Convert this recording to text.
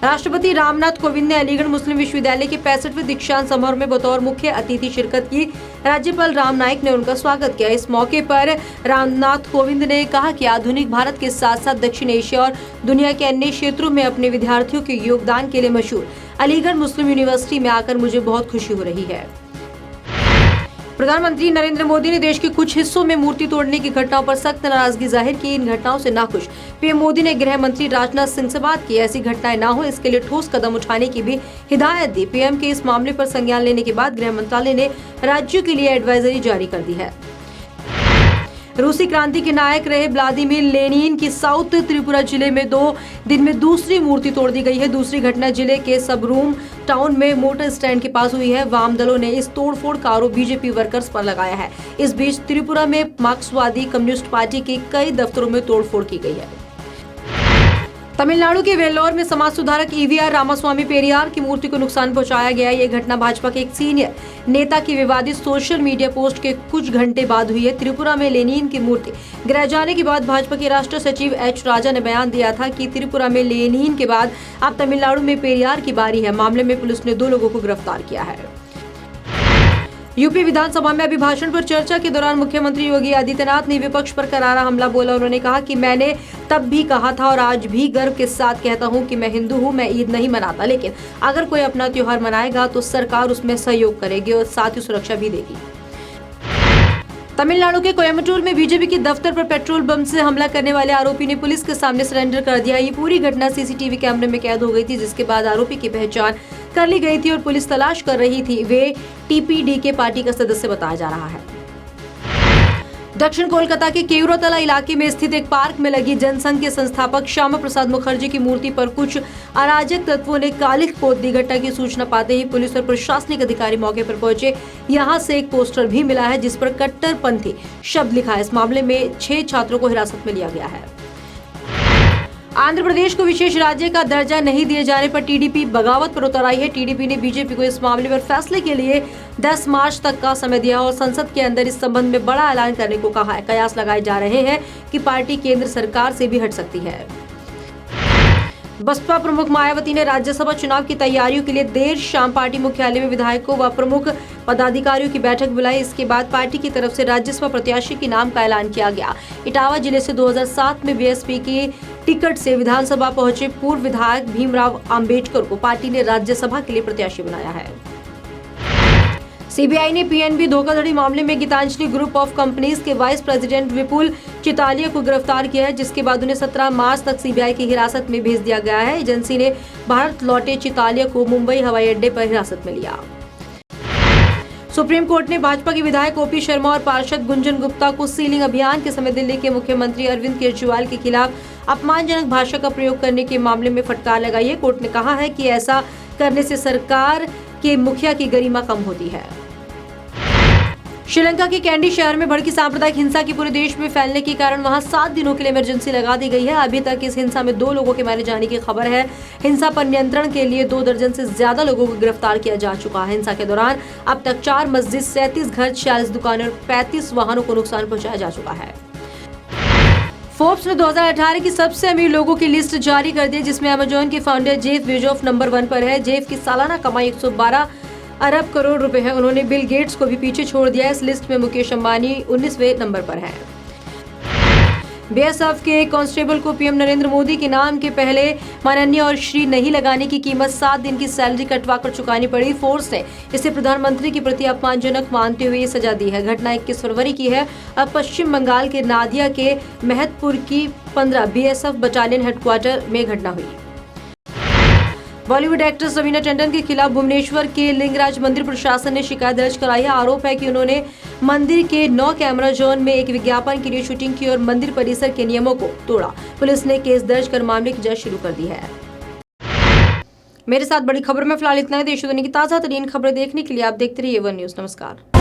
राष्ट्रपति रामनाथ कोविंद ने अलीगढ़ मुस्लिम विश्वविद्यालय के 65वें दीक्षांत समारोह में बतौर मुख्य अतिथि शिरकत की। राज्यपाल राम नाईक ने उनका स्वागत किया। इस मौके पर रामनाथ कोविंद ने कहा कि आधुनिक भारत के साथ साथ दक्षिण एशिया और दुनिया के अन्य क्षेत्रों में अपने विद्यार्थियों के योगदान के लिए मशहूर अलीगढ़ मुस्लिम यूनिवर्सिटी में आकर मुझे बहुत खुशी हो रही है। प्रधानमंत्री नरेंद्र मोदी ने देश के कुछ हिस्सों में मूर्ति तोड़ने की घटनाओं पर सख्त नाराजगी जाहिर की। इन घटनाओं से नाखुश पीएम मोदी ने गृह मंत्री राजनाथ सिंह से बात की। ऐसी घटनाएं न हो इसके लिए ठोस कदम उठाने की भी हिदायत दी। पीएम के इस मामले पर संज्ञान लेने के बाद गृह मंत्रालय ने राज्यों के लिए एडवाइजरी जारी कर दी है। रूसी क्रांति के नायक रहे व्लादिमीर लेनिन की साउथ त्रिपुरा जिले में 2 दिन में दूसरी मूर्ति तोड़ दी गई है। दूसरी घटना जिले के सबरूम टाउन में मोटर स्टैंड के पास हुई है। वाम दलों ने इस तोड़फोड़ का आरोप बीजेपी वर्कर्स पर लगाया है। इस बीच त्रिपुरा में मार्क्सवादी कम्युनिस्ट पार्टी के कई दफ्तरों में तोड़फोड़ की गई है। तमिलनाडु के वेल्लोर में समाज सुधारक ईवीआर रामास्वामी पेरियार की मूर्ति को नुकसान पहुंचाया गया। ये घटना भाजपा के एक सीनियर नेता की विवादित सोशल मीडिया पोस्ट के कुछ घंटे बाद हुई है। त्रिपुरा में लेनिन की मूर्ति गिराए जाने के बाद भाजपा के राष्ट्रीय सचिव एच राजा ने बयान दिया था कि त्रिपुरा में लेनिन के बाद अब तमिलनाडु में पेरियार की बारी है। मामले में पुलिस ने 2 लोगों को गिरफ्तार किया है। यूपी विधानसभा में अभिभाषण पर चर्चा के दौरान मुख्यमंत्री योगी आदित्यनाथ ने विपक्ष पर करारा हमला बोला। उन्होंने कहा कि मैंने तब भी कहा था और आज भी गर्व के साथ कहता हूं कि मैं हिंदू हूं, मैं ईद नहीं मनाता, लेकिन अगर कोई अपना त्योहार मनाएगा तो सरकार उसमें सहयोग करेगी और साथ ही सुरक्षा भी देगी। तमिलनाडु के कोयम्बटूर में बीजेपी के दफ्तर पर पेट्रोल बम से हमला करने वाले आरोपी ने पुलिस के सामने सरेंडर कर दिया। ये पूरी घटना सीसीटीवी कैमरे में कैद हो गई थी, जिसके बाद आरोपी की पहचान कर ली गई थी और पुलिस तलाश कर रही थी। वे टीपीडीके पार्टी का सदस्य बताया जा रहा है। दक्षिण कोलकाता के केवरोतला इलाके में स्थित एक पार्क में लगी जनसंघ के संस्थापक श्यामा प्रसाद मुखर्जी की मूर्ति पर कुछ अराजक तत्वों ने कालिख पोत दी। घटना की सूचना पाते ही पुलिस और प्रशासनिक अधिकारी मौके पर पहुंचे। यहां से एक पोस्टर भी मिला है जिस पर कट्टरपंथी शब्द लिखा है। इस मामले में 6 छात्रों को हिरासत में लिया गया है। आंध्र प्रदेश को विशेष राज्य का दर्जा नहीं दिए जाने पर टीडीपी बगावत पर उतर आई है। टीडीपी ने बीजेपी को इस मामले पर फैसले के लिए 10 मार्च तक का समय दिया और संसद के अंदर इस संबंध में बड़ा ऐलान करने को कहा है। कयास लगाए जा रहे हैं कि पार्टी केंद्र सरकार से भी हट सकती है। बसपा प्रमुख मायावती ने राज्यसभा चुनाव की तैयारियों के लिए देर शाम पार्टी मुख्यालय में विधायकों व प्रमुख पदाधिकारियों की बैठक बुलाई। इसके बाद पार्टी की तरफ से राज्यसभा प्रत्याशी के नाम का ऐलान किया गया। इटावा जिले से 2007 में बीएसपी की टिकट से विधानसभा पहुंचे पूर्व विधायक भीमराव अंबेडकर को पार्टी ने राज्यसभा के लिए प्रत्याशी बनाया है। सीबीआई ने पीएनबी धोखाधड़ी मामले में गीतांजलि ग्रुप ऑफ कंपनीज के वाइस प्रेसिडेंट विपुल चितालिया को गिरफ्तार किया है, जिसके बाद उन्हें 17 मार्च तक सीबीआई की हिरासत में भेज दिया गया है। एजेंसी ने भारत लौटे चितालिया को मुंबई हवाई अड्डे पर हिरासत में लिया। सुप्रीम कोर्ट ने भाजपा के विधायक ओपी शर्मा और पार्षद गुंजन गुप्ता को सीलिंग अभियान के समय दिल्ली के मुख्यमंत्री अरविंद केजरीवाल के खिलाफ अपमानजनक भाषा का प्रयोग करने के मामले में फटकार लगाई है। कोर्ट ने कहा है कि ऐसा करने से सरकार के मुखिया की गरिमा कम होती है। श्रीलंका के कैंडी शहर में भड़की सांप्रदायिक हिंसा की पूरे देश में फैलने के कारण वहां 7 दिनों के लिए इमरजेंसी लगा दी गई है। अभी तक इस हिंसा में 2 लोगों के मारे जाने की खबर है। हिंसा पर नियंत्रण के लिए 2 दर्जन से ज्यादा लोगों को गिरफ्तार किया जा चुका है। हिंसा के दौरान अब तक 4 मस्जिद, 37 घर, 46 दुकानें और 35 वाहनों को नुकसान पहुंचाया जा चुका है। फोर्ब्स ने 2018 की सबसे अमीर लोगों की लिस्ट जारी कर दी, जिसमें अमेजॉन के फाउंडर जेफ बेजोस नंबर 1 पर है। जेफ की सालाना कमाई 112 अरब करोड़ रुपए है। उन्होंने बिल गेट्स को भी पीछे छोड़ दिया। इस लिस्ट में मुकेश अंबानी 19वें नंबर पर है। बीएसएफ के कांस्टेबल को पीएम नरेंद्र मोदी के नाम के पहले माननीय और श्री नहीं लगाने की कीमत 7 दिन की सैलरी कटवा कर चुकानी पड़ी। फोर्स ने इसे प्रधानमंत्री के प्रति अपमानजनक मानते हुए सजा दी है। घटना 21 फरवरी की है। अब पश्चिम बंगाल के नादिया के महतपुर की 15 बीएसएफ बटालियन हेडक्वार्टर में घटना हुई। बॉलीवुड एक्ट्रेस रवीना टंडन के खिलाफ भुवनेश्वर के लिंगराज मंदिर प्रशासन ने शिकायत दर्ज कराई है। आरोप है कि उन्होंने मंदिर के 9 कैमरा जोन में एक विज्ञापन के लिए शूटिंग की और मंदिर परिसर के नियमों को तोड़ा। पुलिस ने केस दर्ज कर मामले की जांच शुरू कर दी है। मेरे साथ बड़ी खबर में फिलहाल इतना ही। देश दुनिया की ताजा तरीन खबरें देखने के लिए आप देखते रहिए वन न्यूज। नमस्कार।